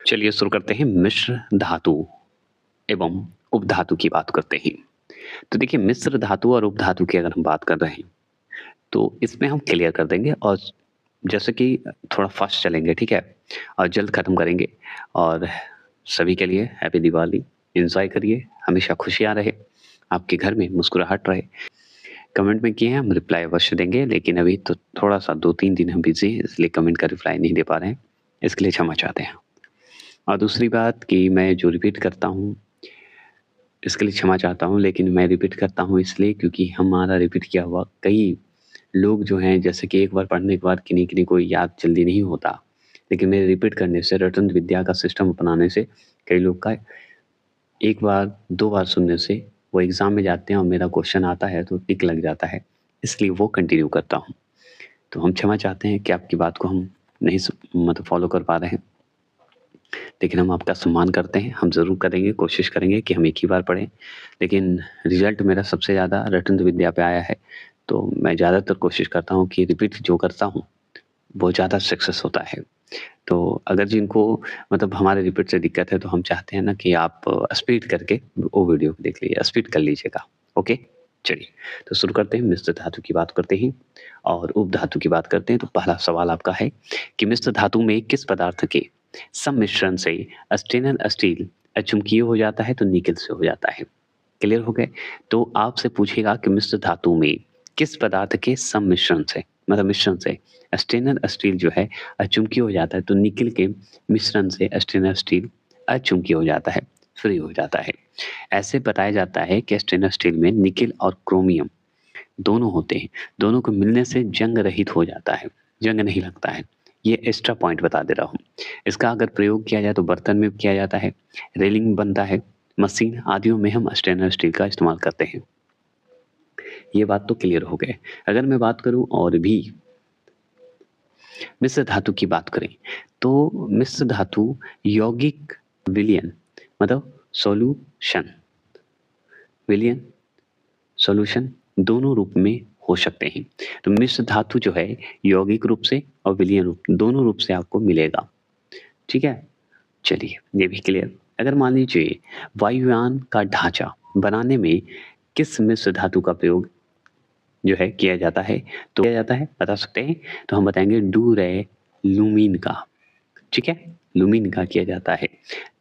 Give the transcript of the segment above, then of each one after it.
चलिए शुरू करते हैं मिश्र धातु एवं उपधातु की बात करते हैं। तो देखिए मिश्र धातु और उपधातु की अगर हम बात कर रहे हैं, तो इसमें हम क्लियर कर देंगे और जैसे कि थोड़ा फास्ट चलेंगे, ठीक है? और जल्द खत्म करेंगे और सभी के लिए हैप्पी दिवाली, एन्जॉय करिए, हमेशा खुशियाँ रहे, आपके घर में मुस्कुराहट रहे। कमेंट में किए हैं, हम रिप्लाई अवश्य देंगे, लेकिन अभी तो थोड़ा-सा 2-3 दिन हम बिज़ी हैं, इसलिए कमेंट का रिप्लाई नहीं दे पा रहे हैं, इसके लिए क्षमा चाहते हैं। और दूसरी बात कि मैं जो रिपीट करता हूँ, इसके लिए क्षमा चाहता हूँ, लेकिन मैं रिपीट करता हूँ इसलिए क्योंकि हमारा रिपीट किया हुआ कई लोग जो हैं जैसे कि एक बार पढ़ने के बाद किन्हीं-किन्हीं को याद जल्दी नहीं होता। लेकिन मेरे रिपीट करने से रटंत विद्या का सिस्टम अपनाने से कई लोग का 1 बार, 2 बार सुनने से वो एग्ज़ाम में जाते हैं और मेरा क्वेश्चन आता है तो टिक लग जाता है, इसलिए वो कंटिन्यू करता हूँ। तो हम क्षमा चाहते हैं कि आपकी बात को हम नहीं मतलब फ़ॉलो कर पा रहे हैं। लेकिन हम आपका सम्मान करते हैं, हम ज़रूर करेंगे, कोशिश करेंगे कि हम एक ही बार पढ़ें। लेकिन रिज़ल्ट मेरा सबसे ज़्यादा रटंत विद्या पे आया है, तो मैं ज़्यादातर कोशिश करता हूँ कि रिपीट जो करता हूँ, वो ज़्यादा सक्सेस होता है। तो अगर जिनको मतलब हमारे रिपीट से दिक्कत है, तो हम चाहते हैं ना कि आप स्पीड करके वो वीडियो को देख लीजिए, स्पीड कर लीजिएगा, ओके? चलिए, तो शुरू करते हैं, मिश्र धातु की बात करते हैं और उपधातु की बात करते हैं। तो पहला सवाल आपका है कि मिश्र धातु में किस पदार्थ के सम्मिश्रण से स्टेनल स्टील अचुम्बकीय हो जाता है तो निकेल से हो जाता है। क्लियर हो गए? तो आपसे पूछेगा कि मिश्र धातु में किस पदार्थ के सम्मिश्रण से मतलब मिश्रण से स्टेनल स्टील जो है अचुम्बकीय हो जाता है तो निकेल के मिश्रण से स्टेनल स्टील अचुम्बकीय हो जाता है, फ्री हो जाता है। ऐसे बताया जाता है कि स्टेनलेस स्टील में निकेल और क्रोमियम दोनों होते हैं, दोनों को मिलने से जंग रहित हो जाता है, जंग नहीं लगता है। ये एक्स्ट्रा पॉइंट बता दे रहा हूँ। इसका अगर प्रयोग किया जाए तो बर्तन में किया जाता है, रेलिंग बनता है, मशीन आदियों में हम स्टेनलेस स्टील का इस्तेमाल करते हैं। ये बात तो क्लियर हो गए। अगर मैं बात करूँ और भी मिश्र धातु की बात करें, तो मिश्र धातु यौगिक विलयन मतलब सॉल्यूशन विलयन सॉल्यूशन दोनों रूप में हो सकते हैं। तो मिश्र धातु जो है यौगिक रूप से और विलयन रूप दोनों रूप से आपको मिलेगा। ठीक है? चलिए ये भी क्लियर। अगर मान लीजिए वायुयान का ढांचा बनाने में किस मिश्र धातु का प्रयोग जो है किया जाता है? तो किया जाता है बता सकते हैं? तो हम बताएँगे डूरेलुमीन का। ठीक है? लुमीन का किया जाता है।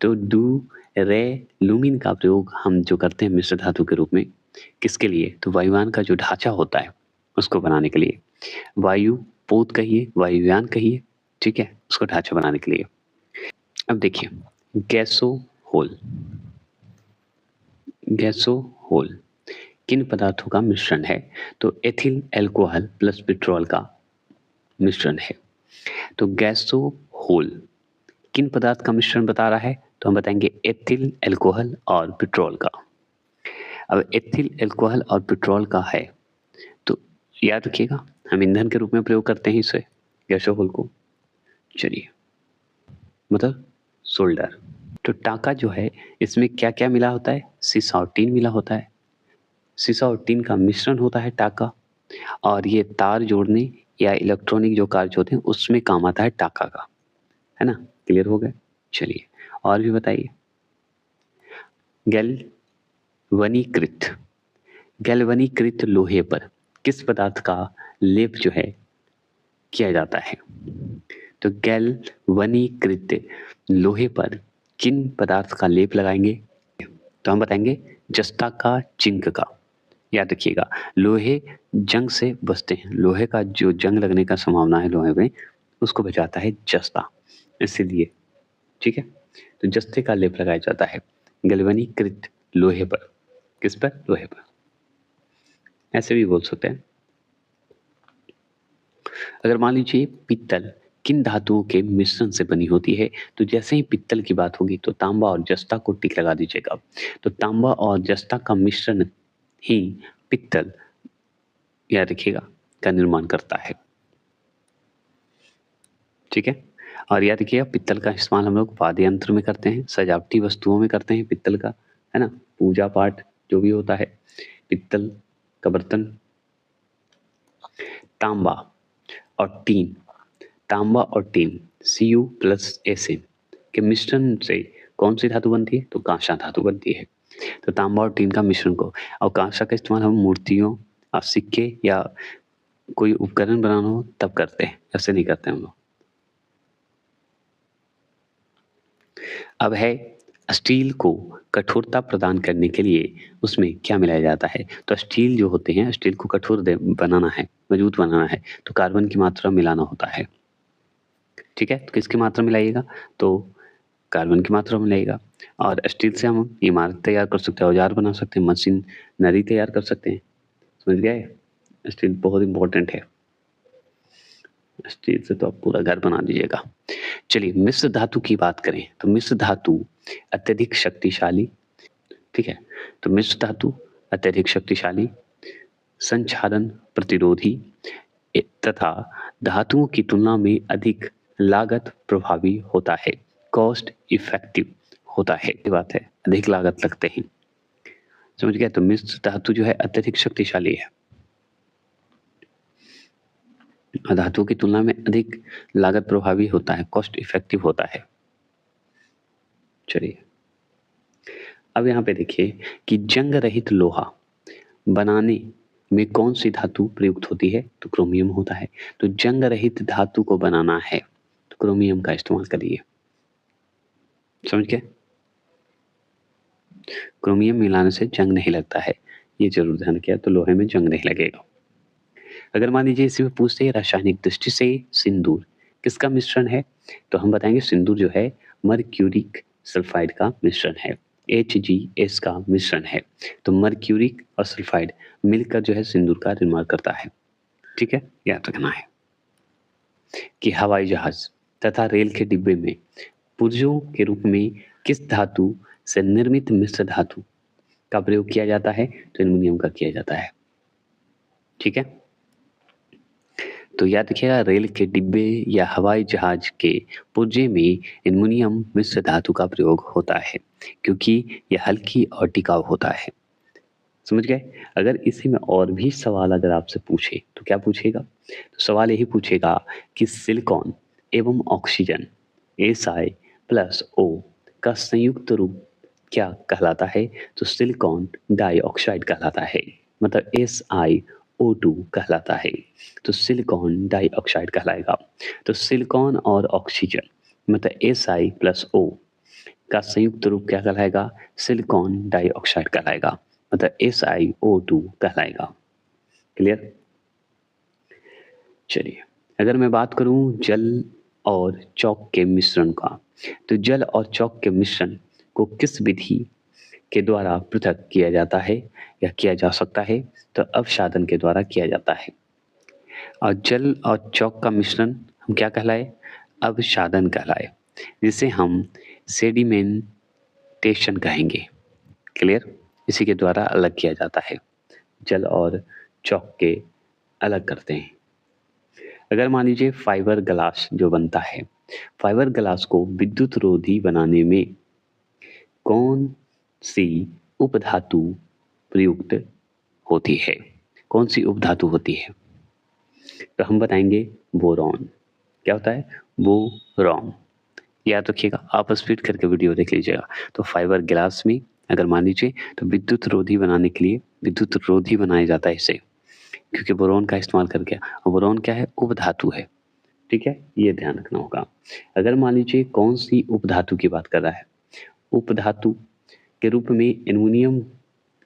तो डूरेलुमीन का प्रयोग हम जो करते हैं मिश्र धातु के रूप में किसके लिए? तो वायुयान का जो ढांचा होता है, उसको बनाने के लिए। वायुपोत कहिए, वायुयान कहिए, ठीक है? उसको ढांचा बनाने के लिए। अब देखिए गैसोहोल गैसोहोल किन पदार्थों का मिश्रण है? तो एथिल अल्कोहल प्लस पेट्रोल का मिश्रण है। तो गैसोहोल किन पदार्थ का मिश्रण बता रहा है? तो हम बताएँगे एथिल अल्कोहल और पेट्रोल का। अब एथिल अल्कोहल और पेट्रोल का है, तो याद रखिएगा हम ईंधन के रूप में प्रयोग करते हैं इसे, गैसोहोल को। चलिए, मतलब सोल्डर। तो टाका जो है इसमें क्या-क्या मिला होता है? सीसा और टीन मिला होता है। सीसा और टीन का मिश्रण होता है टाका और ये तार जोड़ने या इलेक्ट्रॉनिक जो कार्य होते हैं उसमें काम आता है टाका का। है ना? क्लियर हो गए? चलिए और भी बताइए। गैल्वनीकृत गैल्वनीकृत लोहे पर किस पदार्थ का लेप जो है किया जाता है? तो गैल्वनीकृत लोहे पर किन पदार्थ का लेप लगाएँगे? तो हम बताएँगे जस्ता का, जिंक का। याद रखिएगा लोहे जंग से बचते हैं। लोहे का जो जंग लगने का संभावना है लोहे में, उसको बचाता है जस्ता, इसीलिए। ठीक है? तो जस्ते का लेप लगाया जाता है गैल्वनीकृत लोहे पर। किस पर? लोहे पर। ऐसे भी बोल सकते हैं। अगर मान लीजिए पित्तल किन धातुओं के मिश्रण से बनी होती है? तो जैसे ही पित्तल की बात होगी तो तांबा और जस्ता को टिक लगा दीजिएगा। तो तांबा और जस्ता का मिश्रण ही पित्तल याद रखिएगा का निर्माण करता है। ठीक है? और याद रखिएगा पित्तल का इस्तेमाल हम लोग वाद्य यंत्र में करते हैं, सजावटी वस्तुओं में करते हैं पित्तल का, है ना? पूजा पाठ जो भी होता है, पित्तल का बर्तन। तांबा और टीन Cu+Asn के मिश्रण से कौन सी धातु बनती है? तो कांसा धातु बनती है। तो तांबा और टीन का मिश्रण को और कांसा का इस्तेमाल हम मूर्तियों और सिक्के या कोई उपकरण बनाना हो तब करते हैं, ऐसे नहीं करते हम लोग। अब है स्टील को कठोरता प्रदान करने के लिए उसमें क्या मिलाया जाता है? तो स्टील जो होते हैं, स्टील को कठोर बनाना है, मजबूत बनाना है, तो कार्बन की मात्रा मिलाना होता है। ठीक है? तो किसकी मात्रा मिलाइएगा? तो कार्बन की मात्रा मिलाइएगा। और स्टील से हम इमारत तैयार कर सकते हैं, औजार बना सकते हैं, मशीनरी तैयार कर सकते हैं। समझ गए? स्टील बहुत इम्पोर्टेंट है। स्टील से तो आप पूरा घर बना दीजिएगा। चलिए मिश्र धातु की बात करें तो मिश्र धातु अत्यधिक शक्तिशाली, ठीक है? तो मिश्र धातु अत्यधिक शक्तिशाली, संक्षारण प्रतिरोधी तथा धातुओं की तुलना में अधिक लागत प्रभावी होता है, कॉस्ट इफेक्टिव होता है। ये बात है, अधिक लागत लगते हैं। समझ गए? तो मिश्र धातु जो है अत्यधिक शक्तिशाली है, धातुओं की तुलना में अधिक लागत प्रभावी होता है, कॉस्ट इफेक्टिव होता है। चलिए अब यहाँ पे देखिए कि जंग रहित लोहा बनाने में कौन सी धातु प्रयुक्त होती है? तो क्रोमियम होता है। तो जंग रहित धातु को बनाना है तो क्रोमियम का इस्तेमाल करिए। समझ गए? क्रोमियम मिलाने से जंग नहीं लगता है, ये जरूर ध्यान रखिए, तो लोहे में जंग नहीं लगेगा। अगर मान लीजिए इसी में पूछते हैं रासायनिक दृष्टि से सिंदूर किसका मिश्रण है, तो हम बताएंगे सिंदूर जो है मर्क्यूरिक सल्फाइड का मिश्रण है, HgS का मिश्रण है। तो मर्क्यूरिक और सल्फाइड मिलकर जो है सिंदूर का निर्माण करता है। ठीक है, याद रखना है कि हवाई जहाज तथा रेल के डिब्बे में पुर्जों के रूप में किस धातु से निर्मित मिश्र धातु का प्रयोग किया जाता है? तो एल्युमिनियम का किया जाता है। ठीक है, तो याद रखिएगा रेल के डिब्बे या हवाई जहाज के पुर्जे में एल्युमिनियम मिश्र धातु का प्रयोग होता है क्योंकि यह हल्की और टिकाऊ होता है। समझ गए? अगर इसी में और भी सवाल अगर आपसे पूछे तो क्या पूछेगा? तो सवाल यही पूछेगा कि सिलिकॉन एवं ऑक्सीजन Si+O का संयुक्त रूप क्या कहलाता है? तो सिलिकॉन डाइऑक्साइड कहलाता है, मतलब SiO2 कहलाता है, तो सिलिकॉन डाइऑक्साइड कहलाएगा। तो सिलिकॉन और ऑक्सीजन मतलब Si+O का संयुक्त रूप क्या कहलाएगा? सिलिकॉन डाइऑक्साइड कहलाएगा, मतलब SiO2 कहलाएगा। क्लियर? चलिए अगर मैं बात करूं जल और चौक के मिश्रण का, तो जल और चौक के मिश्रण को किस विधि के द्वारा पृथक किया जाता है या किया जा सकता है? तो अवसादन के द्वारा किया जाता है। और जल और चौक का मिश्रण हम क्या कहलाए? अवसादन कहलाए, जिसे हम सेडिमेंटेशन कहेंगे। क्लियर? इसी के द्वारा अलग किया जाता है, जल और चौक के अलग करते हैं। अगर मान लीजिए फाइबर ग्लास जो बनता है, फाइबर ग्लास को विद्युत रोधी बनाने में कौन सी उपधातु प्रयुक्त होती है? कौन सी उपधातु होती है? तो हम बताएंगे बोरॉन। क्या होता है? बोरॉन। याद रखिएगा, आप स्पीड करके वीडियो देख लीजिएगा। तो फाइबर ग्लास में अगर मान लीजिए तो विद्युत रोधी बनाने के लिए विद्युत रोधी बनाया जाता है इसे, क्योंकि बोरॉन का इस्तेमाल करके। और बोरॉन क्या है? उपधातु है। ठीक है, ये ध्यान रखना होगा। अगर मान लीजिए कौन सी उपधातु की बात कर रहा है, उपधातु के रूप में एल्युमिनियम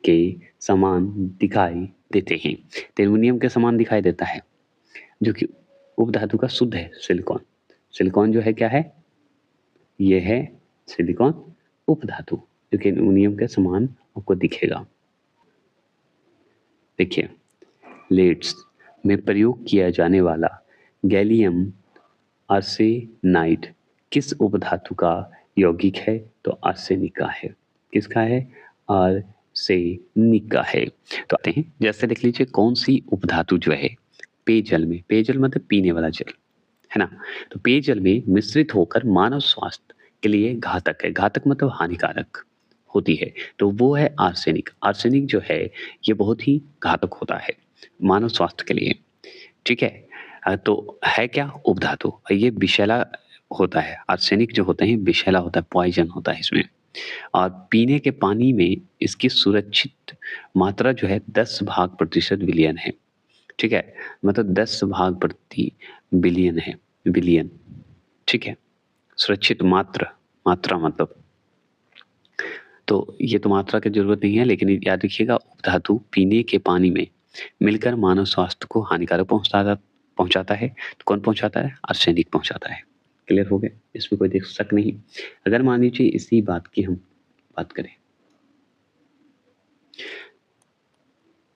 के समान दिखाई देते हैं, तो एल्युमिनियम के समान दिखाई देता है जो कि उपधातु का शुद्ध है सिलिकॉन। सिलिकॉन जो है क्या है? ये है सिलिकॉन उपधातु जो कि एल्युमिनियम के समान आपको दिखेगा। देखिए लेड्स में प्रयोग किया जाने वाला गैलियम आर्सेनाइड किस उपधातु का यौगिक है? तो आर्सेनिक का है। किसका है? आर्सेनिक का है। तो आते हैं, जैसे देख लीजिए कौन सी उपधातु जो है पेयजल में, पेयजल मतलब पीने वाला जल है ना, तो पेयजल में मिश्रित होकर मानव स्वास्थ्य के लिए घातक है। घातक मतलब हानिकारक होती है, तो वो है आर्सेनिक। आर्सेनिक जो है ये बहुत ही घातक होता है मानव स्वास्थ्य के लिए। ठीक है, तो है क्या? उपधातु। ये विषैला होता है, आर्सेनिक जो होते हैं विषैला होता है, पॉइज़न होता है इसमें। और पीने के पानी में इसकी सुरक्षित मात्रा जो है 10 भाग प्रतिशत विलियन है, ठीक है? मतलब 10 भाग प्रति बिलियन है, बिलियन, ठीक है? सुरक्षित मात्रा मतलब, तो ये तो मात्रा की ज़रूरत नहीं है, लेकिन याद रखिएगा उपधातु पीने के पानी में मिलकर मानव स्वास्थ्य को हानिकारक पहुँचाता है। तो कौन पहुँचाता है? आर्सेनिक पहुँचाता है। क्लियर हो गया? इसमें कोई देख शक नहीं। अगर मान लीजिए इसी बात की हम बात करें,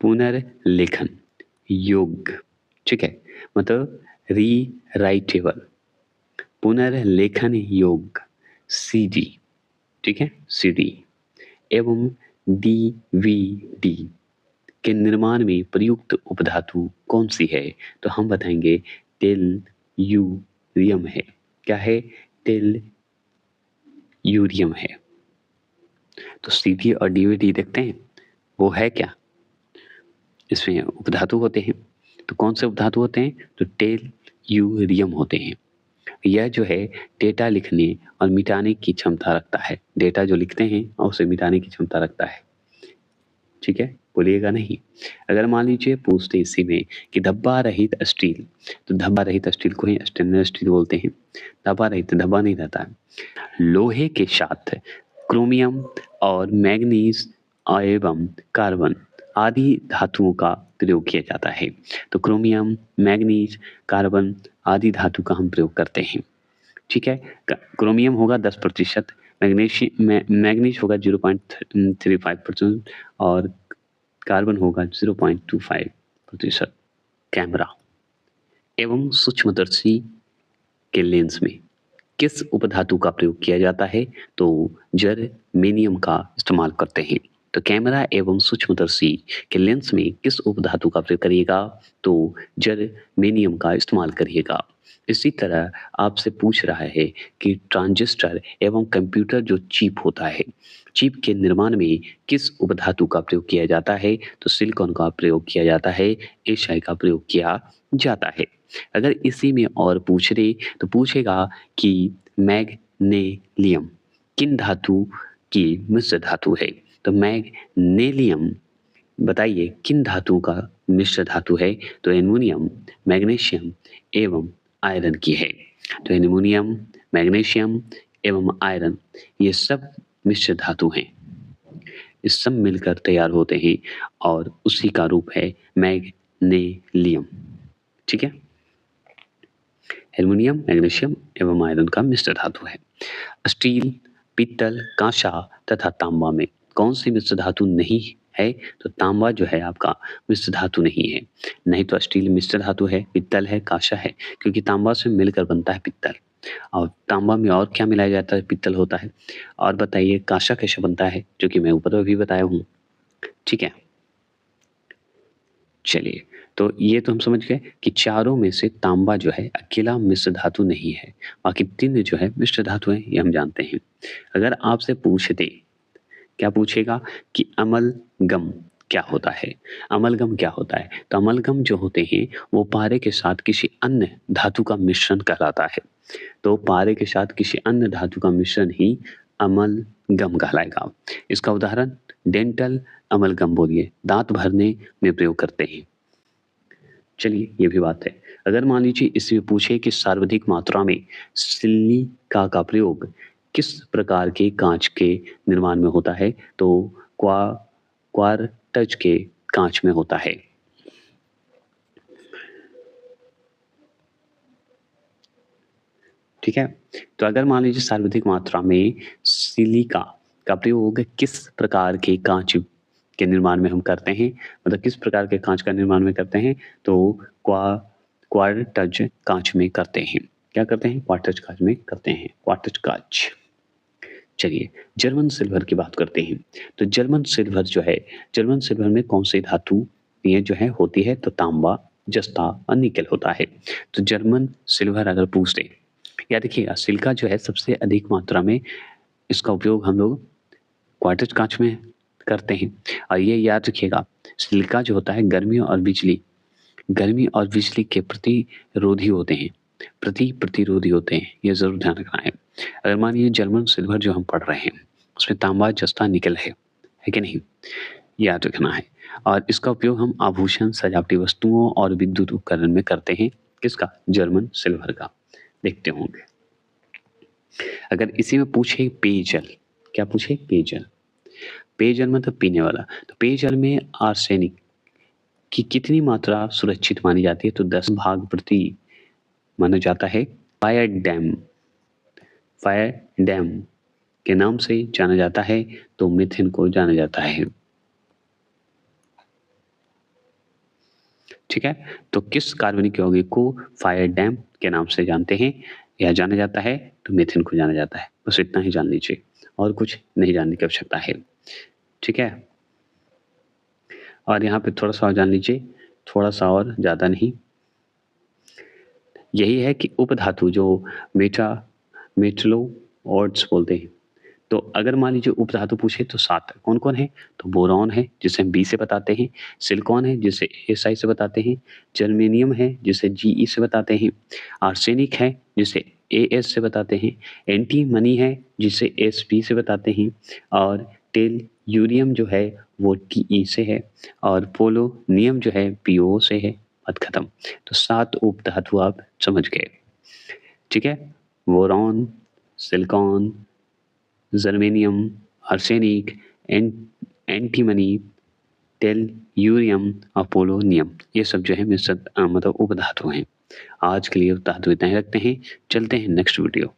पुनर्लेखन योग्य, ठीक है? मतलब रीराइटेबल, पुनर्लेखन योग्य सीडी, ठीक है? सीडी एवं डीवीडी के निर्माण में प्रयुक्त उपधातु कौन सी है? तो हम बताएंगे टेलुरियम है। क्या है? टेलुरियम है। तो सीडी और डीवीडी देखते हैं, वो है क्या? इसमें उपधातु होते हैं। तो कौन से उपधातु होते हैं? तो टेलुरियम होते हैं। यह जो है डेटा लिखने और मिटाने की क्षमता रखता है। डेटा जो लिखते हैं और उसे मिटाने की क्षमता रखता है, ठीक है? बोलिएगा नहीं। अगर मान लीजिए पूछते इसी में कि धब्बा रहित स्टील, तो धब्बा रहित स्टील को ही स्टेनलेस स्टील बोलते हैं। धब्बा रहित, धब्बा नहीं रहता है। लोहे के साथ क्रोमियम और मैग्नीज एवं कार्बन आदि धातुओं का प्रयोग किया जाता है। तो क्रोमियम, मैग्नीज, कार्बन आदि धातु का हम प्रयोग करते हैं, ठीक है? क्रोमियम होगा 10%, मैग्नीज होगा 0.35% और कार्बन होगा 0.25%। कैमरा एवं सूक्ष्मदर्शी के लेंस में किस उपधातु का प्रयोग किया जाता है? तो जर्मेनियम का इस्तेमाल करते हैं। तो कैमरा एवं सूक्ष्मदर्शी के लेंस में किस उपधातु का प्रयोग करिएगा? तो जर्मेनियम का इस्तेमाल करिएगा। इसी तरह आपसे पूछ रहा है कि ट्रांजिस्टर एवं कंप्यूटर जो चिप होता है, चिप के निर्माण में किस उपधातु का प्रयोग किया जाता है? तो सिलिकॉन का प्रयोग किया जाता है, एशियाई का प्रयोग किया जाता है। अगर इसी में और पूछ दे तो पूछेगा कि मैग्नेलियम किन धातु की मिश्र धातु है? तो मैग्नेलियम बताइए किन धातुओं का मिश्र धातु है? तो एल्युमिनियम, मैग्नीशियम एवं आयरन की है। तो एल्युमिनियम, मैग्नीशियम एवं आयरन ये सब मिश्र धातु हैं। ये सब मिलकर तैयार होते हैं और उसी का रूप है मैग्नेलियम, ठीक है? एल्युमिनियम, मैग्नीशियम एवं आयरन का मिश्र धातु है। स्टील, पीतल, कांसा तथा तांबा में कौन सी मिश्र धातु नहीं है? तो तांबा जो है आपका मिश्र धातु नहीं है। नहीं तो स्टील मिश्र धातु है, पीतल है, कांसा है, क्योंकि तांबा से मिलकर बनता है पीतल। और तांबा में और क्या मिलाया जाता है? पीतल होता है। और बताइए कांसा कैसे बनता है? जो कि मैं ऊपर भी बताया हूँ, ठीक है? चलिए, तो ये तो हम समझ गए कि चारों में से तांबा जो है अकेला मिश्र धातु नहीं है, बाकी तीन जो है मिश्र धातु है, ये हम जानते हैं। अगर आपसे पूछ दे, क्या पूछेगा कि अमलगम क्या होता है? अमलगम क्या होता है? तो अमलगम जो होते हैं वो पारे के साथ किसी अन्य धातु का मिश्रण कहलाता है। तो पारे के साथ किसी अन्य धातु का मिश्रण ही अमलगम कहलाएगा। इसका उदाहरण डेंटल अमलगम बोलिए, दांत भरने में प्रयोग करते हैं। चलिए, ये भी बात है। अगर मान लीजिए इसमें पूछे कि सर्वाधिक मात्रा में सिलिका का प्रयोग किस प्रकार के कांच के निर्माण में होता है? तो क्वार्ट्ज के कांच में होता है। ठीक है? तो अगर मान लीजिए सर्वाधिक मात्रा में सिलिका का प्रयोग किस प्रकार के कांच के निर्माण में हम करते हैं, मतलब किस प्रकार के कांच का निर्माण में करते हैं? तो क्वार्ट्ज कांच में करते हैं। क्या करते हैं? क्वार्ट्ज कांच में करते हैं, क्वार्ट्ज कांच। चलिए, जर्मन सिल्वर की बात करते हैं। तो जर्मन सिल्वर जो है, जर्मन सिल्वर में कौन सी धातु ये जो है होती है? तो तांबा, जस्ता और निकेल होता है। तो जर्मन सिल्वर अगर पूछ दे, या देखिएगा सिलिका जो है सबसे अधिक मात्रा में इसका उपयोग हम लोग क्वार्ट्ज कांच में करते हैं। और ये याद रखिएगा, सिलिका जो होता है गर्मी और बिजली के प्रतिरोधी होते हैं। प्रतिरोधी होते हैं, ये ज़रूर ध्यान रखना है। अगर मान लीजिए जर्मन सिल्वर जो हम पढ़ रहे हैं, उसमें तांबा, जस्ता, निकल है कि नहीं? याद रखना है। और इसका उपयोग हम आभूषण, सजावटी वस्तुओं और विद्युत उपकरण में करते हैं। किसका? जर्मन सिल्वर का। देखते होंगे। अगर इसी में पूछे पेयजल, क्या पूछे? पेयजल। पेयजल मतलब पीने वाला। तो पेयजल में आर्सेनिक की कितनी मात्रा सुरक्षित मानी जाती है? तो 10 भाग प्रति माना जाता है। फायर डैम के नाम से जाना जाता है, तो मीथेन को जाना जाता है। ठीक है? तो किस कार्बनिक यौगिक को फायर डैम के नाम से जानते हैं या जाना जाता है? तो मीथेन को जाना जाता है। बस इतना ही जान लीजिए और कुछ नहीं जानने की आवश्यकता है। ठीक है? और यहाँ पे थोड़ा-सा और जान लीजिए, थोड़ा-सा और, ज़्यादा नहीं। यही है कि उपधातु जो मेटलोइड्स बोलते हैं। तो अगर मान लीजिए उपधातु पूछे तो 7 कौन-कौन है? तो बोरॉन है जिसे हम बी से बताते हैं, सिलिकॉन है जिसे एसआई से बताते हैं, जर्मेनियम है जिसे जीई से बताते हैं, आर्सेनिक है जिसे एएस से बताते हैं, एंटीमनी है जिसे एसपी से बताते हैं और टेलुरियम जो है वो टीई से है और पोलोनियम जो है पीओ से है। बात खत्म। तो 7 उपधातु आप समझ गए। ठीक है? Boron, silicon, germanium, arsenic, antimony, tellurium और पोलोनियम, ये सब जो है मतलब उपधातु हैं। आज के लिए उपधातु इतना ही रखते हैं। चलते हैं नेक्स्ट वीडियो।